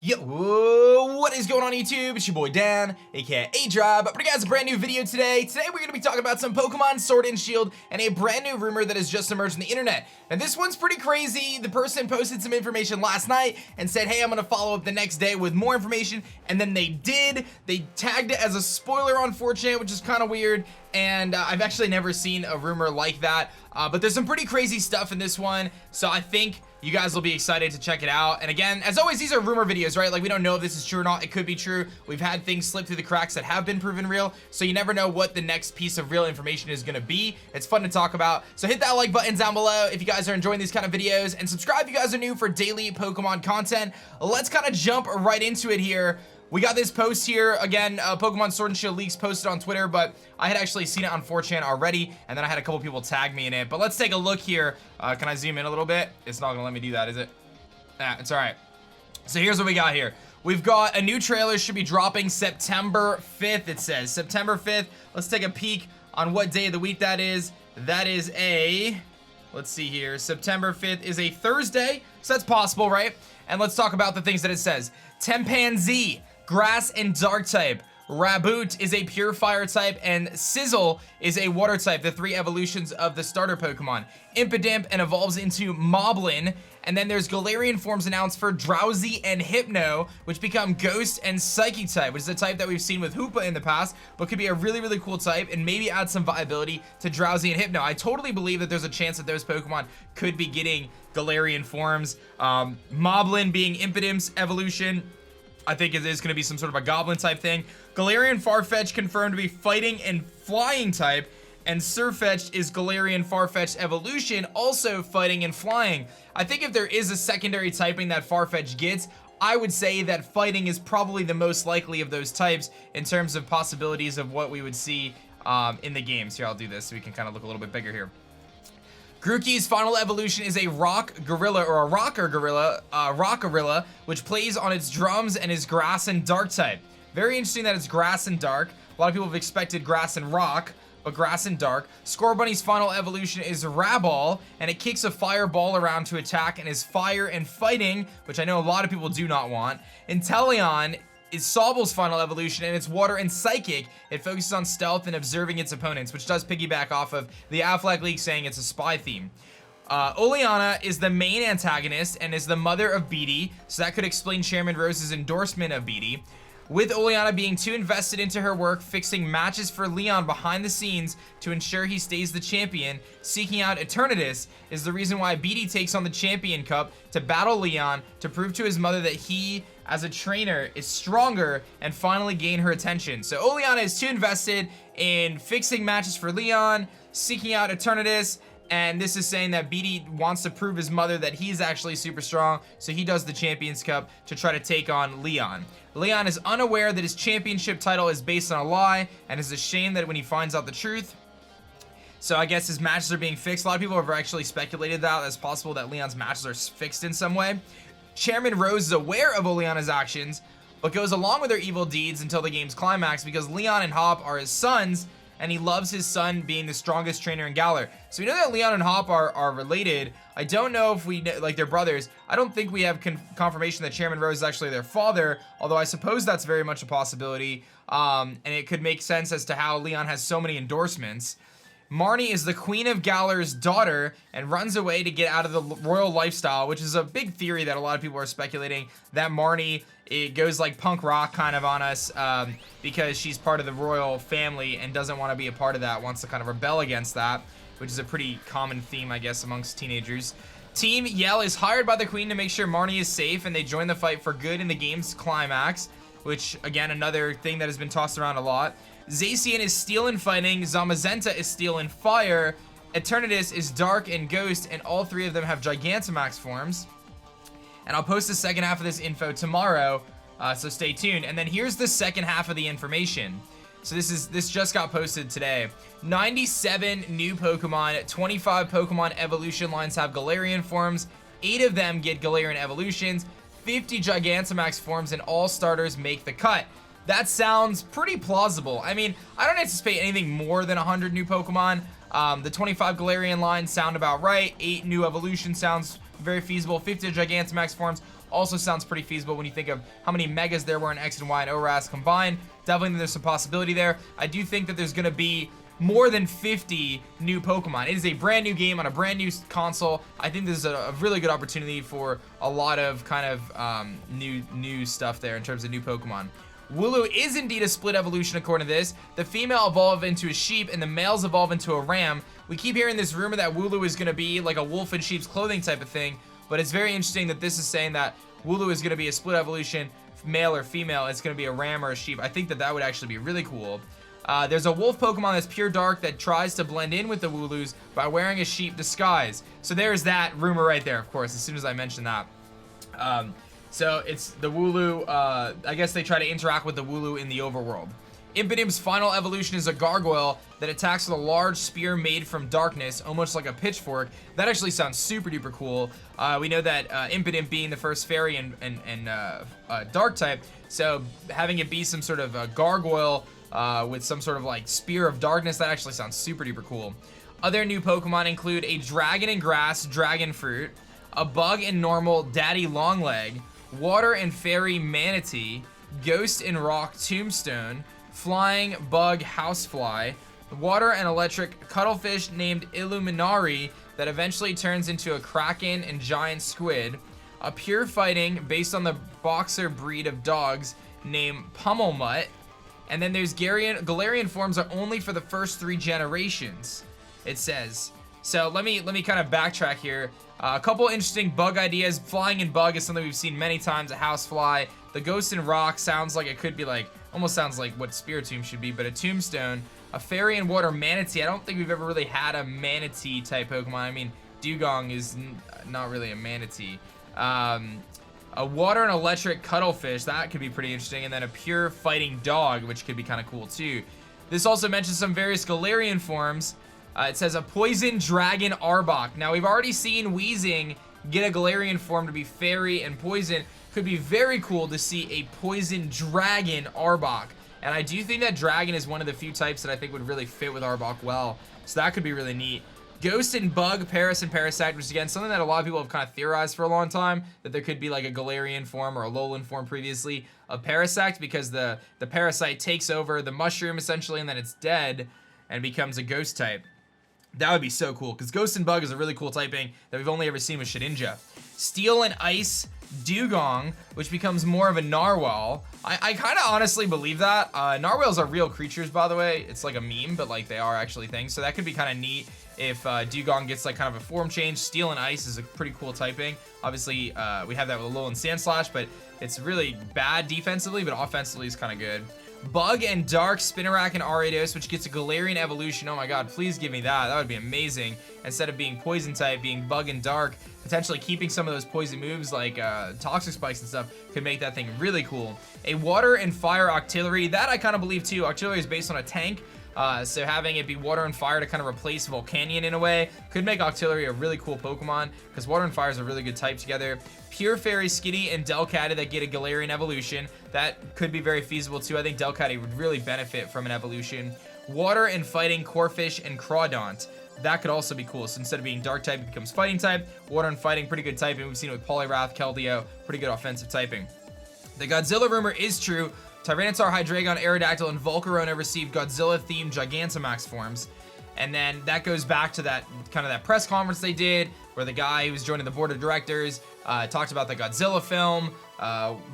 Yo, what is going on YouTube? It's your boy Dan, aka aDrive, but guys, a brand new video today. Today we're going to be talking about some Pokemon Sword and Shield and a brand new rumor that has just emerged on the internet. And this one's pretty crazy. The person posted some information last night and said, hey, I'm going to follow up the next day with more information. And then they did. They tagged it as a spoiler on 4chan, which is kind of weird. And I've actually never seen a rumor like that. But there's some pretty crazy stuff in this one. So I think you guys will be excited to check it out. And again, as always, these are rumor videos, right? Like, we don't know if this is true or not. It could be true. We've had things slip through the cracks that have been proven real. So you never know what the next piece of real information is going to be. It's fun to talk about. So hit that like button down below if you guys are enjoying these kind of videos. And subscribe if you guys are new for daily Pokemon content. Let's kind of jump right into it here. We got this post here, again, Pokemon Sword and Shield leaks posted on Twitter, but I had actually seen it on 4chan already, and then I had a couple people tag me in it. But let's take a look here. Can I zoom in a little bit? It's not gonna let me do that, is it? It's all right. So here's what we got here. We've got a new trailer, should be dropping September 5th, it says. September 5th. Let's take a peek on what day of the week that is. That is a, let's see here, September 5th is a Thursday, so that's possible, right? And let's talk about the things that it says. Tempanzee, grass and dark type. Raboot is a pure fire type, and Sizzle is a water type, the three evolutions of the starter Pokemon. Impidimp and evolves into Moblin, and then there's Galarian forms announced for Drowsy and Hypno, which become Ghost and Psychic type, which is a type that we've seen with Hoopa in the past, but could be a really, really cool type, and maybe add some viability to Drowsy and Hypno. I totally believe that there's a chance that those Pokemon could be getting Galarian forms. Moblin being Impidimp's evolution, I think it is going to be some sort of a goblin type thing. Galar Farfetch'd confirmed to be fighting and flying type, and Sirfetch'd is Galarian Farfetch'd evolution, also fighting and flying. I think if there is a secondary typing that Farfetch'd gets, I would say that fighting is probably the most likely of those types in terms of possibilities of what we would see in the games. Here, I'll do this so we can kind of look a little bit bigger here. Grookey's final evolution is a rock gorilla, or a rocker gorilla, rock gorilla, which plays on its drums and is grass and dark type. Very interesting that it's grass and dark. A lot of people have expected grass and rock, but grass and dark. Scorbunny's final evolution is Raball, and it kicks a fireball around to attack and is fire and fighting, which I know a lot of people do not want. Inteleon is Sobble's final evolution, and it's water and psychic. It focuses on stealth and observing its opponents, which does piggyback off of the Affleck leak saying it's a spy theme. Oleana is the main antagonist and is the mother of Beedee, so that could explain Chairman Rose's endorsement of Beedee. With Oleana being too invested into her work fixing matches for Leon behind the scenes to ensure he stays the champion, seeking out Eternatus is the reason why Beedee takes on the Champion Cup to battle Leon to prove to his mother that he, as a trainer, is stronger and finally gain her attention. So Oleana is too invested in fixing matches for Leon, seeking out Eternatus, and this is saying that Beedee wants to prove his mother that he's actually super strong, so he does the Champions Cup to try to take on Leon. Leon is unaware that his championship title is based on a lie, and is ashamed that when he finds out the truth. So I guess his matches are being fixed. A lot of people have actually speculated that it's possible that Leon's matches are fixed in some way. Chairman Rose is aware of Oleana's actions, but goes along with her evil deeds until the game's climax because Leon and Hop are his sons, and he loves his son being the strongest trainer in Galar. So we know that Leon and Hop are related. I don't know if we, like, they're brothers. I don't think we have confirmation that Chairman Rose is actually their father, although I suppose that's very much a possibility. And it could make sense as to how Leon has so many endorsements. Marnie is the Queen of Galar's daughter and runs away to get out of the royal lifestyle, which is a big theory that a lot of people are speculating that Marnie, it goes like punk rock kind of on us because she's part of the royal family and doesn't want to be a part of that, wants to kind of rebel against that, which is a pretty common theme, I guess, amongst teenagers. Team Yell is hired by the Queen to make sure Marnie is safe, and they join the fight for good in the game's climax, which, again, another thing that has been tossed around a lot. Zacian is steel and fighting, Zamazenta is steel and fire, Eternatus is dark and ghost, and all three of them have Gigantamax forms. And I'll post the second half of this info tomorrow, so stay tuned. And then here's the second half of the information. So this just got posted today. 97 new Pokemon, 25 Pokemon evolution lines have Galarian forms, 8 of them get Galarian evolutions, 50 Gigantamax forms, and all starters make the cut. That sounds pretty plausible. I mean, I don't anticipate anything more than 100 new Pokemon. The 25 Galarian lines sound about right. 8 new evolution sounds very feasible. 50 Gigantamax forms. also sounds pretty feasible when you think of how many megas there were in X and Y and ORAS combined. Definitely think there's some possibility there. I do think that there's going to be more than 50 new Pokemon. It is a brand new game on a brand new console. I think this is a really good opportunity for a lot of kind of new stuff there in terms of new Pokemon. Wooloo is indeed a split evolution according to this. The female evolve into a sheep and the males evolve into a ram. We keep hearing this rumor that Wooloo is going to be like a wolf in sheep's clothing type of thing, but it's very interesting that this is saying that Wooloo is going to be a split evolution, male or female. It's going to be a ram or a sheep. I think that that would actually be really cool. There's a wolf Pokemon that's pure dark that tries to blend in with the Wooloos by wearing a sheep disguise. So there's that rumor right there, of course, as soon as I mentioned that. So it's the Wooloo, I guess they try to interact with the Wooloo in the overworld. Impidim's final evolution is a gargoyle that attacks with a large spear made from darkness, almost like a pitchfork. That actually sounds super duper cool. We know that Impidim being the first fairy and dark type, so having it be some sort of a gargoyle with some sort of like spear of darkness, that actually sounds super duper cool. Other new Pokemon include a dragon and grass dragon fruit, a bug and normal daddy longleg, water and fairy manatee, ghost and rock tombstone, flying bug housefly, water and electric cuttlefish named Illuminari that eventually turns into a kraken and giant squid, a pure fighting based on the boxer breed of dogs named Pummelmutt, and then there's Galarian forms are only for the first 3 generations, it says. So let me kind of backtrack here. A couple interesting bug ideas. Flying and bug is something we've seen many times. A housefly. The ghost and rock sounds like it could be like, almost sounds like what Spiritomb should be, but a tombstone. A fairy and water manatee. I don't think we've ever really had a manatee type Pokemon. I mean, Dugong is not really a manatee. A water and electric cuttlefish, that could be pretty interesting. And then a pure fighting dog, which could be kind of cool too. This also mentions some various Galarian forms. It says a poison dragon Arbok. Now, we've already seen Weezing get a Galarian form to be fairy and poison. Could be very cool to see a poison dragon Arbok. And I do think that dragon is one of the few types that I think would really fit with Arbok well. So that could be really neat. Ghost and Bug, Paras and Parasect, which is again something that a lot of people have kind of theorized for a long time, that there could be like a Galarian form or a Alolan form previously of Parasect, because the parasite takes over the mushroom essentially and then it's dead and becomes a ghost type. That would be so cool, because Ghost and Bug is a really cool typing that we've only ever seen with Shedinja. Steel and Ice Dugong, which becomes more of a Narwhal. I kind of honestly believe that. Narwhals are real creatures, by the way. It's like a meme, but like they are actually things. So that could be kind of neat if Dugong gets like kind of a form change. Steel and Ice is a pretty cool typing. Obviously, we have that with Alolan Sandslash, but it's really bad defensively, but offensively is kind of good. Bug and Dark Spinarak and Ariados, which gets a Galarian evolution. Oh my god, please give me that. That would be amazing. Instead of being poison type, being Bug and Dark, potentially keeping some of those poison moves like Toxic Spikes and stuff could make that thing really cool. A Water and Fire Octillery, that I kind of believe too. Octillery is based on a tank, so having it be Water and Fire to kind of replace Volcanion in a way could make Octillery a really cool Pokemon, because Water and Fire is a really good type together. Pure Fairy Skitty and Delcatty that get a Galarian evolution. That could be very feasible too. I think Delcatty would really benefit from an evolution. Water and Fighting Corphish and Crawdaunt. That could also be cool. So instead of being Dark type, it becomes Fighting type. Water and Fighting, pretty good typing. We've seen it with Poliwrath, Keldeo, pretty good offensive typing. The Godzilla rumor is true. Tyranitar, Hydreigon, Aerodactyl, and Volcarona received Godzilla-themed Gigantamax forms. And then that goes back to that kind of that press conference they did, where the guy who was joining the board of directors talked about the Godzilla film.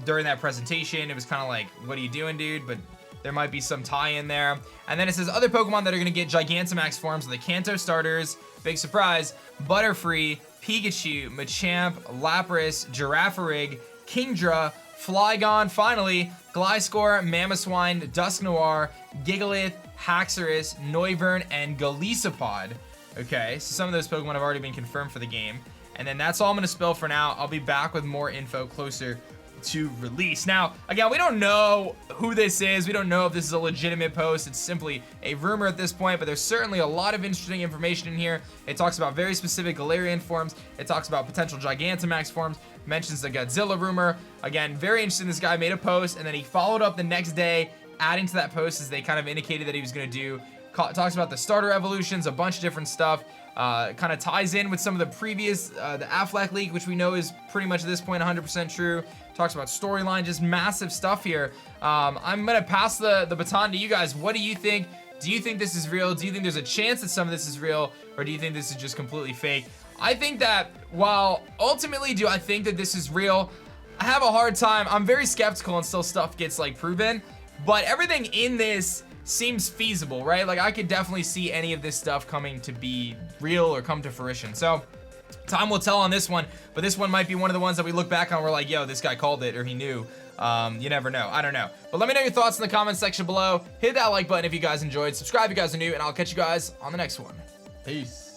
During that presentation, it was kind of like, what are you doing, dude? But there might be some tie in there. And then it says other Pokemon that are going to get Gigantamax forms are the Kanto starters, big surprise, Butterfree, Pikachu, Machamp, Lapras, Girafarig, Kingdra, Flygon, finally, Gliscor, Mamoswine, Dusknoir, Gigalith, Haxorus, Noivern, and Golisopod. Okay, so some of those Pokemon have already been confirmed for the game. And then that's all I'm going to spell for now. I'll be back with more info closer to release. Now, again, we don't know who this is. We don't know if this is a legitimate post. It's simply a rumor at this point, but there's certainly a lot of interesting information in here. It talks about very specific Galarian forms. It talks about potential Gigantamax forms. Mentions the Godzilla rumor. Again, very interesting. This guy made a post, and then he followed up the next day, adding to that post as they kind of indicated that he was going to do talks about the starter evolutions, a bunch of different stuff. Kind of ties in with some of the previous, the Affleck leak, which we know is pretty much at this point 100% true. Talks about storyline, just massive stuff here. I'm gonna pass the baton to you guys. What do you think? Do you think this is real? Do you think there's a chance that some of this is real, or do you think this is just completely fake? I think that while ultimately do I think that this is real, I have a hard time. I'm very skeptical until stuff gets like proven, but everything in this seems feasible, right? Like I could definitely see any of this stuff coming to be real or come to fruition. So time will tell on this one, but this one might be one of the ones that we look back on, we're like, yo, this guy called it, or he knew. You never know. I don't know. But let me know your thoughts in the comments section below. Hit that like button if you guys enjoyed. Subscribe if you guys are new, and I'll catch you guys on the next one. Peace.